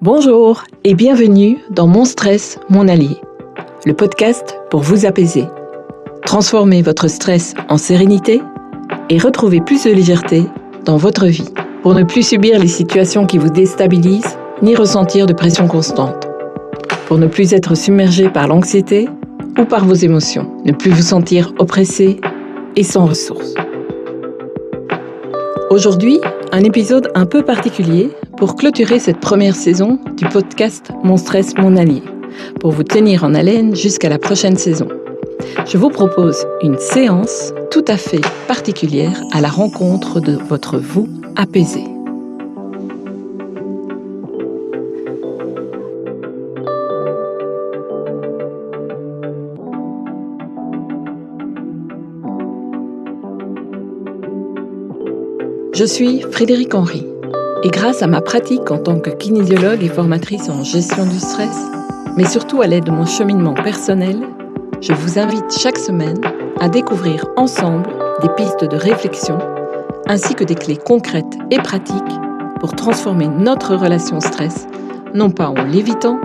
Bonjour et bienvenue dans Mon stress, mon allié, le podcast pour vous apaiser. Transformez votre stress en sérénité et retrouvez plus de légèreté dans votre vie pour ne plus subir les situations qui vous déstabilisent ni ressentir de pression constante. Pour ne plus être submergé par l'anxiété ou par vos émotions, ne plus vous sentir oppressé et sans ressources. Aujourd'hui, un épisode un peu particulier pour clôturer cette première saison du podcast Mon stress, mon allié, pour vous tenir en haleine jusqu'à la prochaine saison. Je vous propose une séance tout à fait particulière à la rencontre de votre vous apaisé. Je suis Frédéric Henry et grâce à ma pratique en tant que kinésiologue et formatrice en gestion du stress, mais surtout à l'aide de mon cheminement personnel, je vous invite chaque semaine à découvrir ensemble des pistes de réflexion ainsi que des clés concrètes et pratiques pour transformer notre relation au stress, non pas en l'évitant,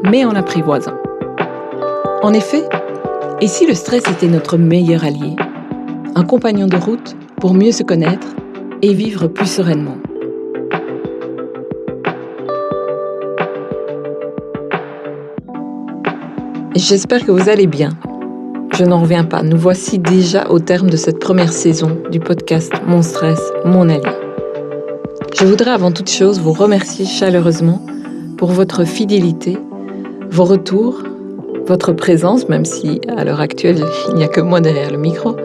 mais en l'apprivoisant. En effet, et si le stress était notre meilleur allié, un compagnon de route pour mieux se connaître et vivre plus sereinement. J'espère que vous allez bien. Je n'en reviens pas, nous voici déjà au terme de cette première saison du podcast Mon stress, mon allié. Je voudrais avant toute chose vous remercier chaleureusement pour votre fidélité, vos retours, votre présence, même si à l'heure actuelle il n'y a que moi derrière le micro,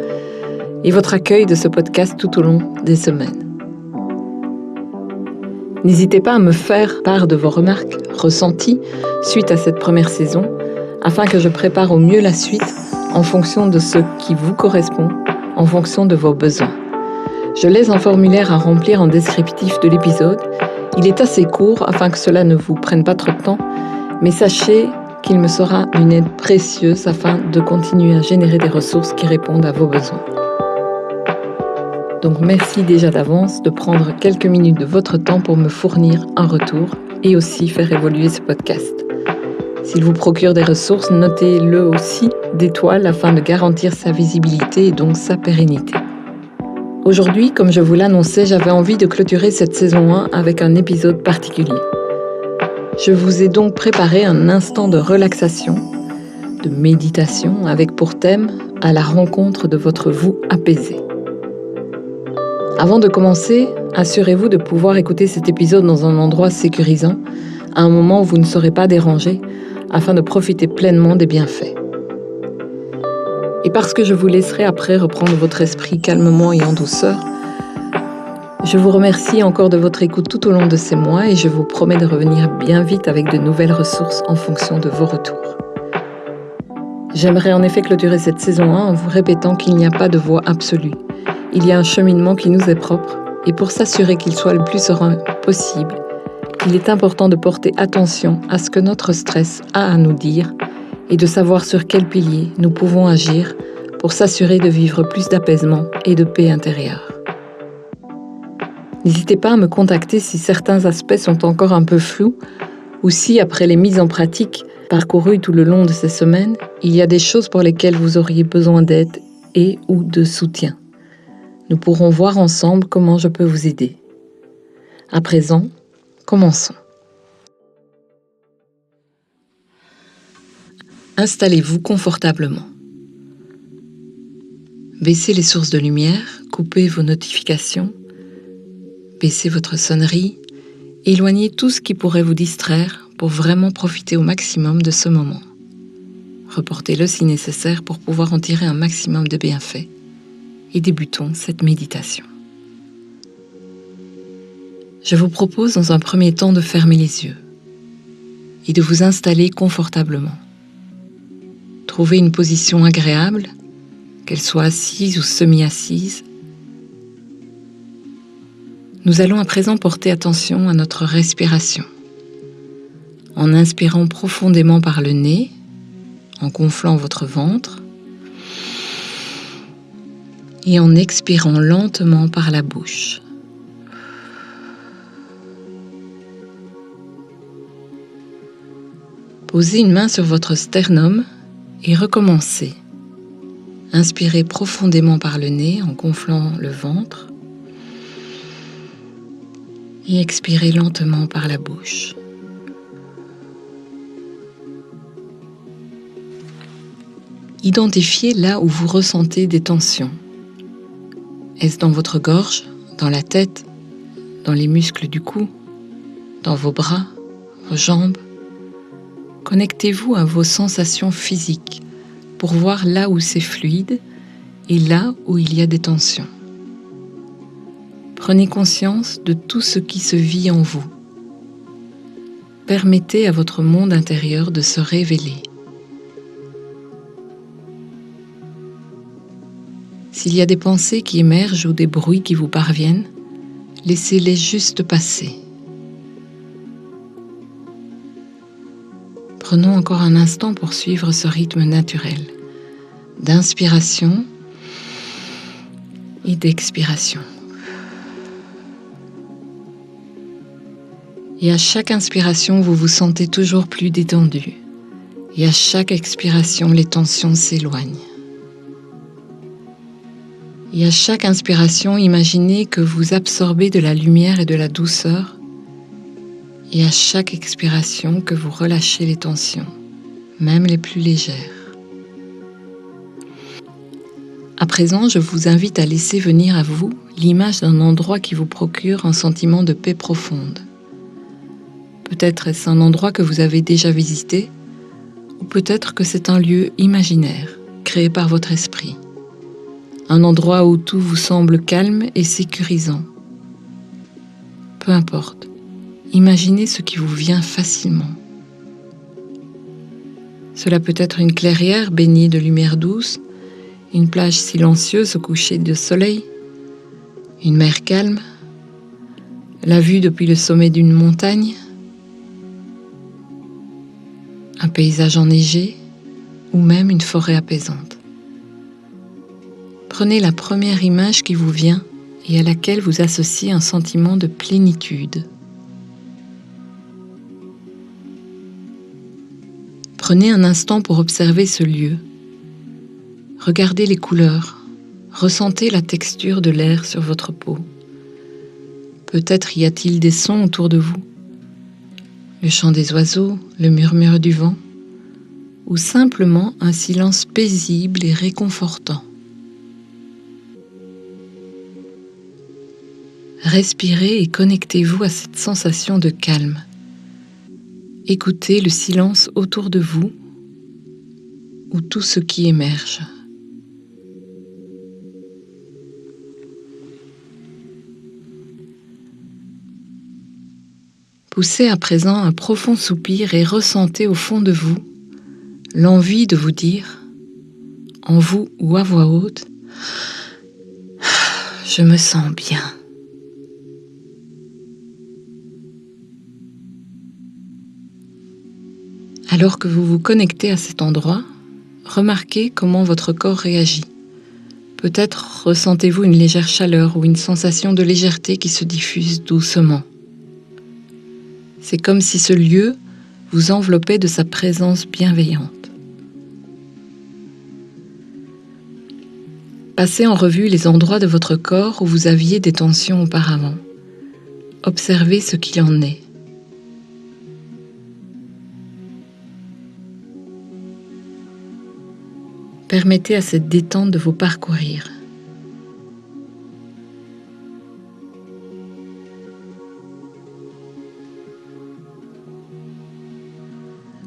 et votre accueil de ce podcast tout au long des semaines. N'hésitez pas à me faire part de vos remarques, ressenties suite à cette première saison, afin que je prépare au mieux la suite en fonction de ce qui vous correspond, en fonction de vos besoins. Je laisse un formulaire à remplir en descriptif de l'épisode. Il est assez court afin que cela ne vous prenne pas trop de temps, mais sachez qu'il me sera d'une aide précieuse afin de continuer à générer des ressources qui répondent à vos besoins. Donc merci déjà d'avance de prendre quelques minutes de votre temps pour me fournir un retour et aussi faire évoluer ce podcast. S'il vous procure des ressources, notez-le aussi d'étoiles afin de garantir sa visibilité et donc sa pérennité. Aujourd'hui, comme je vous l'annonçais, j'avais envie de clôturer cette saison 1 avec un épisode particulier. Je vous ai donc préparé un instant de relaxation, de méditation avec pour thème « À la rencontre de votre vous apaisé ». Avant de commencer, assurez-vous de pouvoir écouter cet épisode dans un endroit sécurisant, à un moment où vous ne serez pas dérangé, afin de profiter pleinement des bienfaits. Et parce que je vous laisserai après reprendre votre esprit calmement et en douceur, je vous remercie encore de votre écoute tout au long de ces mois et je vous promets de revenir bien vite avec de nouvelles ressources en fonction de vos retours. J'aimerais en effet clôturer cette saison 1 en vous répétant qu'il n'y a pas de voie absolue. Il y a un cheminement qui nous est propre et pour s'assurer qu'il soit le plus serein possible, il est important de porter attention à ce que notre stress a à nous dire et de savoir sur quel pilier nous pouvons agir pour s'assurer de vivre plus d'apaisement et de paix intérieure. N'hésitez pas à me contacter si certains aspects sont encore un peu flous ou si, après les mises en pratique parcourues tout le long de ces semaines, il y a des choses pour lesquelles vous auriez besoin d'aide et ou de soutien. Nous pourrons voir ensemble comment je peux vous aider. À présent, commençons. Installez-vous confortablement. Baissez les sources de lumière, coupez vos notifications, baissez votre sonnerie, éloignez tout ce qui pourrait vous distraire pour vraiment profiter au maximum de ce moment. Reportez-le si nécessaire pour pouvoir en tirer un maximum de bienfaits. Et débutons cette méditation. Je vous propose dans un premier temps de fermer les yeux et de vous installer confortablement. Trouvez une position agréable, qu'elle soit assise ou semi-assise. Nous allons à présent porter attention à notre respiration. En inspirant profondément par le nez, en gonflant votre ventre, et en expirant lentement par la bouche. Posez une main sur votre sternum et recommencez. Inspirez profondément par le nez en gonflant le ventre et expirez lentement par la bouche. Identifiez là où vous ressentez des tensions. Est-ce dans votre gorge, dans la tête, dans les muscles du cou, dans vos bras, vos jambes? Connectez-vous à vos sensations physiques pour voir là où c'est fluide et là où il y a des tensions. Prenez conscience de tout ce qui se vit en vous. Permettez à votre monde intérieur de se révéler. S'il y a des pensées qui émergent ou des bruits qui vous parviennent, laissez-les juste passer. Prenons encore un instant pour suivre ce rythme naturel d'inspiration et d'expiration. Et à chaque inspiration, vous vous sentez toujours plus détendu. Et à chaque expiration, les tensions s'éloignent. Et à chaque inspiration, imaginez que vous absorbez de la lumière et de la douceur. Et à chaque expiration, que vous relâchez les tensions, même les plus légères. À présent, je vous invite à laisser venir à vous l'image d'un endroit qui vous procure un sentiment de paix profonde. Peut-être est-ce un endroit que vous avez déjà visité, ou peut-être que c'est un lieu imaginaire, créé par votre esprit. Un endroit où tout vous semble calme et sécurisant. Peu importe, imaginez ce qui vous vient facilement. Cela peut être une clairière baignée de lumière douce, une plage silencieuse au coucher de soleil, une mer calme, la vue depuis le sommet d'une montagne, un paysage enneigé ou même une forêt apaisante. Prenez la première image qui vous vient et à laquelle vous associez un sentiment de plénitude. Prenez un instant pour observer ce lieu. Regardez les couleurs, ressentez la texture de l'air sur votre peau. Peut-être y a-t-il des sons autour de vous. Le chant des oiseaux, le murmure du vent, ou simplement un silence paisible et réconfortant. Respirez et connectez-vous à cette sensation de calme. Écoutez le silence autour de vous ou tout ce qui émerge. Poussez à présent un profond soupir et ressentez au fond de vous l'envie de vous dire, en vous ou à voix haute, « Je me sens bien ». Alors que vous vous connectez à cet endroit, remarquez comment votre corps réagit. Peut-être ressentez-vous une légère chaleur ou une sensation de légèreté qui se diffuse doucement. C'est comme si ce lieu vous enveloppait de sa présence bienveillante. Passez en revue les endroits de votre corps où vous aviez des tensions auparavant. Observez ce qu'il en est. Permettez à cette détente de vous parcourir.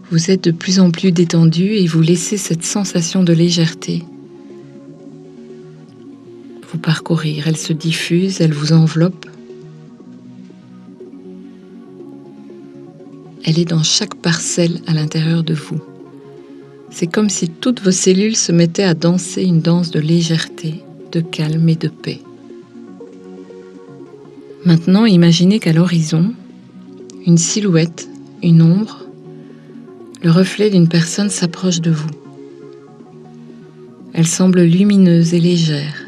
Vous êtes de plus en plus détendu et vous laissez cette sensation de légèreté vous parcourir. Elle se diffuse, elle vous enveloppe. Elle est dans chaque parcelle à l'intérieur de vous. C'est comme si toutes vos cellules se mettaient à danser une danse de légèreté, de calme et de paix. Maintenant, imaginez qu'à l'horizon, une silhouette, une ombre, le reflet d'une personne s'approche de vous. Elle semble lumineuse et légère.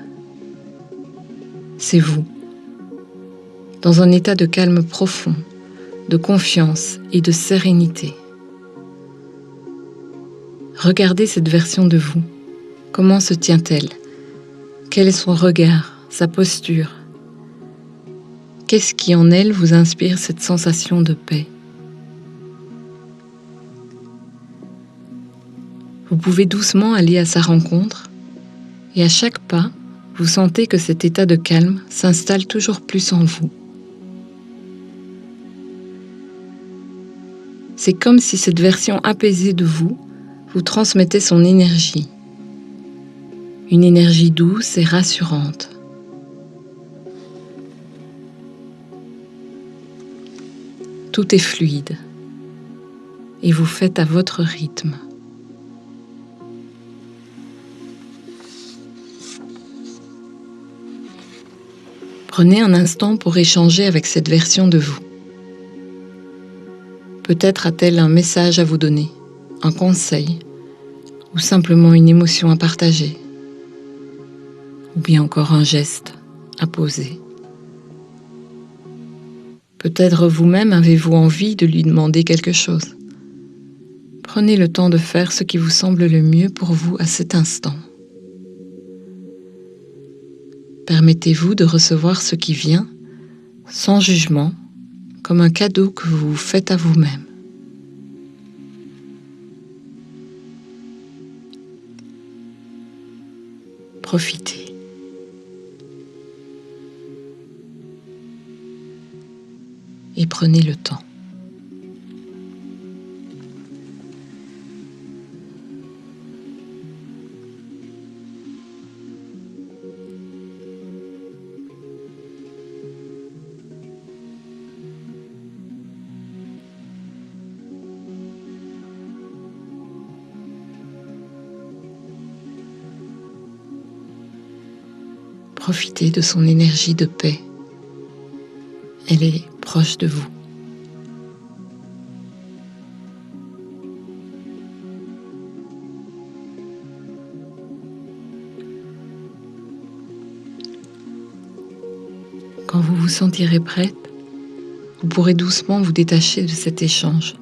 C'est vous, dans un état de calme profond, de confiance et de sérénité. Regardez cette version de vous. Comment se tient-elle? Quel est son regard, sa posture? Qu'est-ce qui en elle vous inspire cette sensation de paix? Vous pouvez doucement aller à sa rencontre et à chaque pas, vous sentez que cet état de calme s'installe toujours plus en vous. C'est comme si cette version apaisée de vous vous transmettait son énergie. Une énergie douce et rassurante. Tout est fluide et vous faites à votre rythme. Prenez un instant pour échanger avec cette version de vous. Peut-être a-t-elle un message à vous donner, un conseil, ou simplement une émotion à partager, ou bien encore un geste à poser. Peut-être vous-même avez-vous envie de lui demander quelque chose. Prenez le temps de faire ce qui vous semble le mieux pour vous à cet instant. Permettez-vous de recevoir ce qui vient, sans jugement, comme un cadeau que vous vous faites à vous-même. Profitez. Et prenez le temps. Profitez de son énergie de paix. Elle est proche de vous. Quand vous vous sentirez prête, vous pourrez doucement vous détacher de cet échange,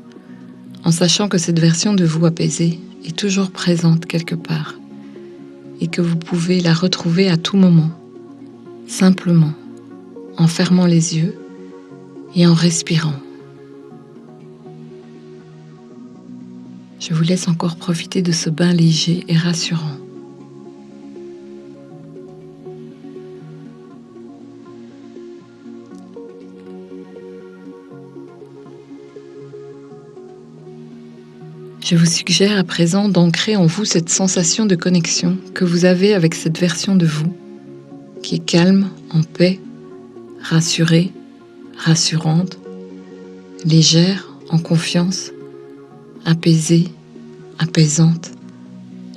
en sachant que cette version de vous apaisée est toujours présente quelque part et que vous pouvez la retrouver à tout moment, simplement en fermant les yeux et en respirant. Je vous laisse encore profiter de ce bain léger et rassurant. Je vous suggère à présent d'ancrer en vous cette sensation de connexion que vous avez avec cette version de vous, qui est calme, en paix, rassurée, rassurante, légère, en confiance, apaisée, apaisante,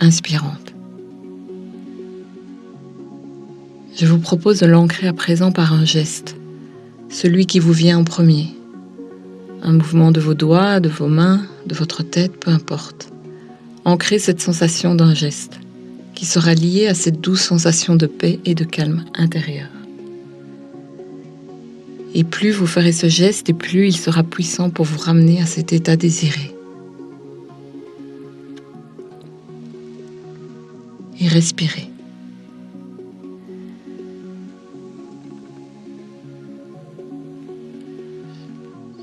inspirante. Je vous propose de l'ancrer à présent par un geste, celui qui vous vient en premier. Un mouvement de vos doigts, de vos mains, de votre tête, peu importe. Ancrez cette sensation d'un geste qui sera lié à cette douce sensation de paix et de calme intérieur. Et plus vous ferez ce geste, et plus il sera puissant pour vous ramener à cet état désiré. Et respirez.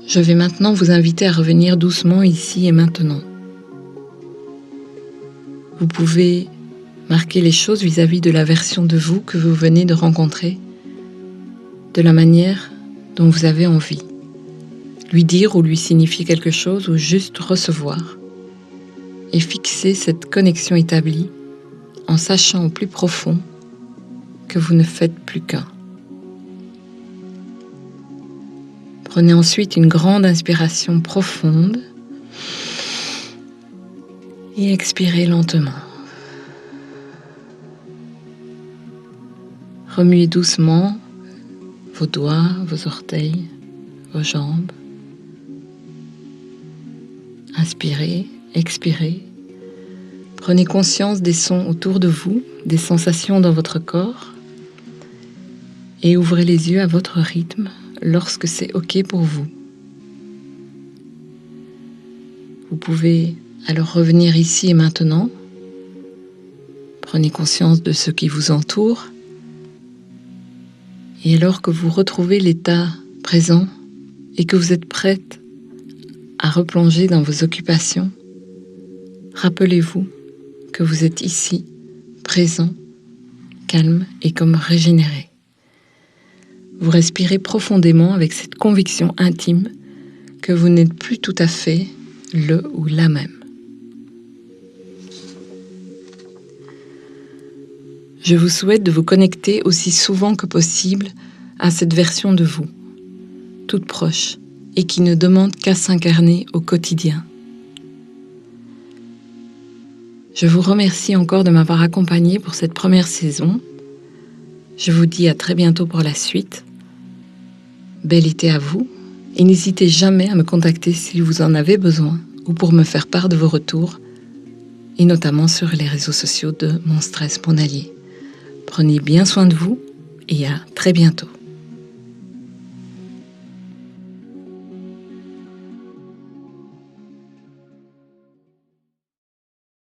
Je vais maintenant vous inviter à revenir doucement ici et maintenant. Vous pouvez marquer les choses vis-à-vis de la version de vous que vous venez de rencontrer, de la manière dont vous avez envie. Lui dire ou lui signifier quelque chose ou juste recevoir. Et fixer cette connexion établie en sachant au plus profond que vous ne faites plus qu'un. Prenez ensuite une grande inspiration profonde et expirez lentement. Remuez doucement vos doigts, vos orteils, vos jambes. Inspirez, expirez. Prenez conscience des sons autour de vous, des sensations dans votre corps et ouvrez les yeux à votre rythme lorsque c'est OK pour vous. Vous pouvez Alors revenir ici et maintenant, prenez conscience de ce qui vous entoure, et alors que vous retrouvez l'état présent et que vous êtes prête à replonger dans vos occupations, rappelez-vous que vous êtes ici, présent, calme et comme régénéré. Vous respirez profondément avec cette conviction intime que vous n'êtes plus tout à fait le ou la même. Je vous souhaite de vous connecter aussi souvent que possible à cette version de vous, toute proche et qui ne demande qu'à s'incarner au quotidien. Je vous remercie encore de m'avoir accompagné pour cette première saison. Je vous dis à très bientôt pour la suite. Bel été à vous et n'hésitez jamais à me contacter si vous en avez besoin ou pour me faire part de vos retours et notamment sur les réseaux sociaux de Mon Stress Mon Allié. Prenez bien soin de vous et à très bientôt.